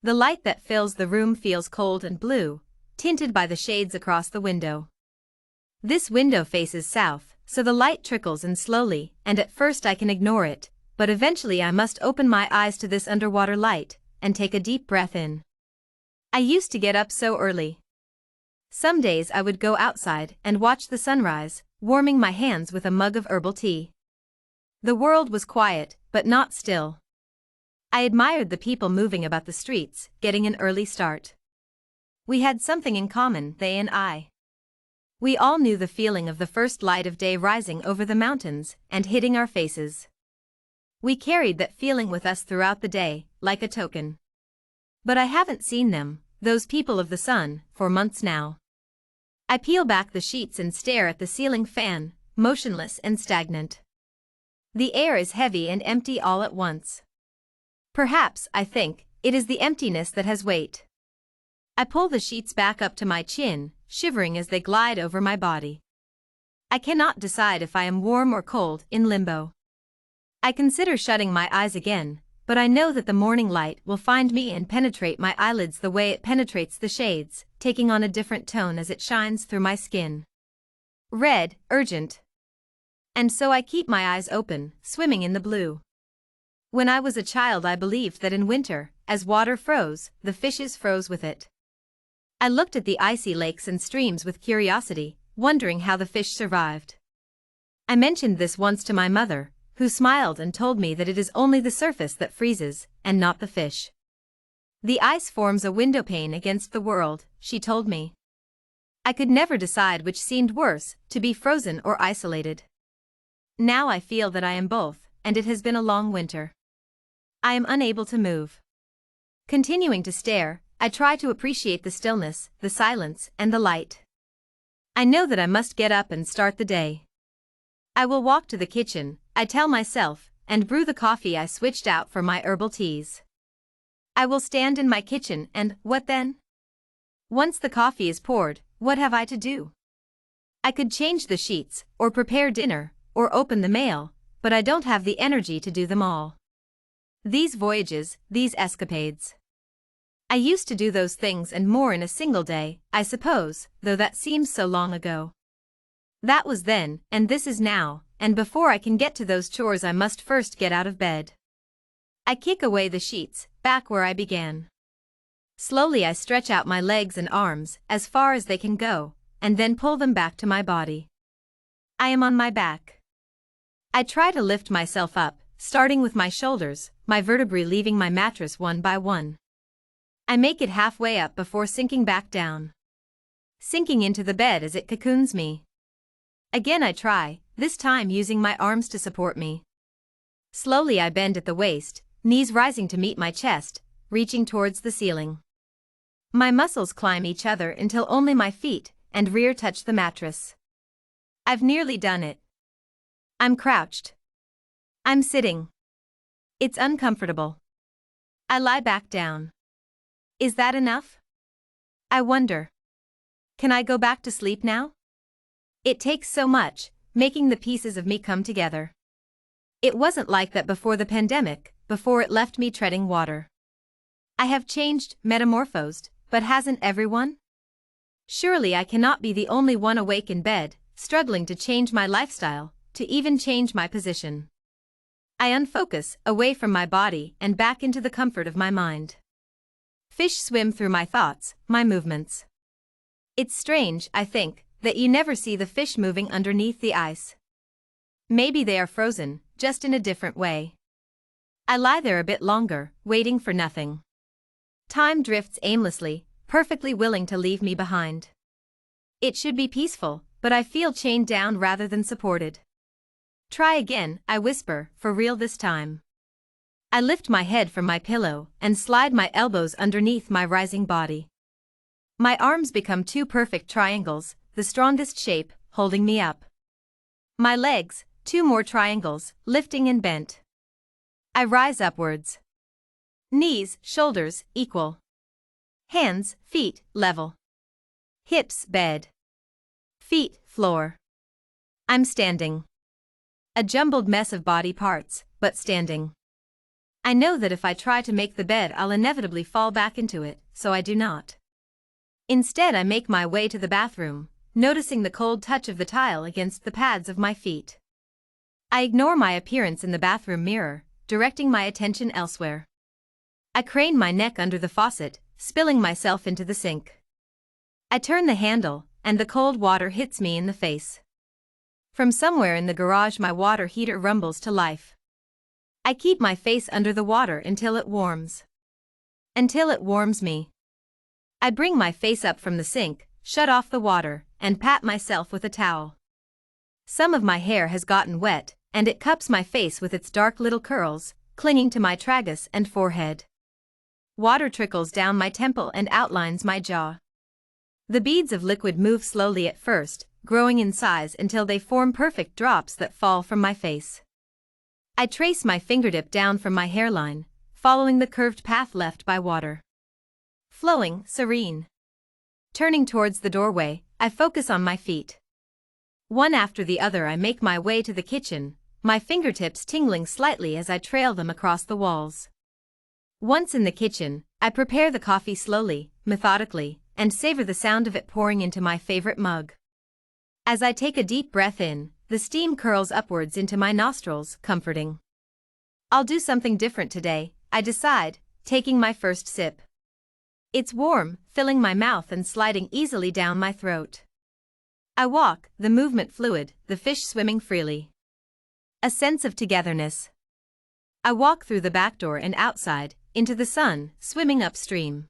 The light that fills the room feels cold and blue, tinted by the shades across the window. This window faces south, so the light trickles in slowly, and at first I can ignore it, but eventually I must open my eyes to this underwater light, and take a deep breath in. I used to get up so early. Some days I would go outside and watch the sunrise, warming my hands with a mug of herbal tea. The world was quiet, but not still. I admired the people moving about the streets, getting an early start. We had something in common, they and I. We all knew the feeling of the first light of day rising over the mountains and hitting our faces. We carried that feeling with us throughout the day, like a token. But I haven't seen them, those people of the sun, for months now. I peel back the sheets and stare at the ceiling fan, motionless and stagnant. The air is heavy and empty all at once. Perhaps, I think, it is the emptiness that has weight. I pull the sheets back up to my chin, shivering as they glide over my body. I cannot decide if I am warm or cold, in limbo. I consider shutting my eyes again, but I know that the morning light will find me and penetrate my eyelids the way it penetrates the shades, taking on a different tone as it shines through my skin. Red, urgent. And so I keep my eyes open, swimming in the blue. When I was a child I believed that in winter, as water froze, the fishes froze with it. I looked at the icy lakes and streams with curiosity, wondering how the fish survived. I mentioned this once to my mother, who smiled and told me that it is only the surface that freezes, and not the fish. The ice forms a windowpane against the world, she told me. I could never decide which seemed worse, to be frozen or isolated. Now I feel that I am both, and it has been a long winter. I am unable to move. Continuing to stare, I try to appreciate the stillness, the silence, and the light. I know that I must get up and start the day. I will walk to the kitchen, I tell myself, and brew the coffee I switched out for my herbal teas. I will stand in my kitchen and, what then? Once the coffee is poured, what have I to do? I could change the sheets, or prepare dinner, or open the mail, but I don't have the energy to do them all. These voyages, these escapades. I used to do those things and more in a single day, I suppose, though that seems so long ago. That was then, and this is now, and before I can get to those chores I must first get out of bed. I kick away the sheets, back where I began. Slowly I stretch out my legs and arms, as far as they can go, and then pull them back to my body. I am on my back. I try to lift myself up, starting with my shoulders, my vertebrae leaving my mattress one by one. I make it halfway up before sinking back down. Sinking into the bed as it cocoons me. Again I try, this time using my arms to support me. Slowly I bend at the waist, knees rising to meet my chest, reaching towards the ceiling. My muscles climb each other until only my feet and rear touch the mattress. I've nearly done it. I'm crouched. I'm sitting. It's uncomfortable. I lie back down. Is that enough? I wonder. Can I go back to sleep now? It takes so much, making the pieces of me come together. It wasn't like that before the pandemic, before it left me treading water. I have changed, metamorphosed, but hasn't everyone? Surely I cannot be the only one awake in bed, struggling to change my lifestyle, to even change my position. I unfocus, away from my body and back into the comfort of my mind. Fish swim through my thoughts, my movements. It's strange, I think, that you never see the fish moving underneath the ice. Maybe they are frozen, just in a different way. I lie there a bit longer, waiting for nothing. Time drifts aimlessly, perfectly willing to leave me behind. It should be peaceful, but I feel chained down rather than supported. Try again, I whisper, for real this time. I lift my head from my pillow and slide my elbows underneath my rising body. My arms become two perfect triangles, the strongest shape, holding me up. My legs, two more triangles, lifting and bent. I rise upwards. Knees, shoulders, equal. Hands, feet, level. Hips, bed. Feet, floor. I'm standing. A jumbled mess of body parts, but standing. I know that if I try to make the bed I'll inevitably fall back into it, so I do not. Instead I make my way to the bathroom, noticing the cold touch of the tile against the pads of my feet. I ignore my appearance in the bathroom mirror, directing my attention elsewhere. I crane my neck under the faucet, spilling myself into the sink. I turn the handle, and the cold water hits me in the face. From somewhere in the garage my water heater rumbles to life. I keep my face under the water until it warms. Until it warms me. I bring my face up from the sink, shut off the water, and pat myself with a towel. Some of my hair has gotten wet, and it cups my face with its dark little curls, clinging to my tragus and forehead. Water trickles down my temple and outlines my jaw. The beads of liquid move slowly at first, growing in size until they form perfect drops that fall from my face. I trace my fingertip down from my hairline, following the curved path left by water. Flowing, serene. Turning towards the doorway, I focus on my feet. One after the other I make my way to the kitchen, my fingertips tingling slightly as I trail them across the walls. Once in the kitchen, I prepare the coffee slowly, methodically, and savor the sound of it pouring into my favorite mug. As I take a deep breath in, the steam curls upwards into my nostrils, comforting. I'll do something different today, I decide, taking my first sip. It's warm, filling my mouth and sliding easily down my throat. I walk, the movement fluid, the fish swimming freely. A sense of togetherness. I walk through the back door and outside, into the sun, swimming upstream.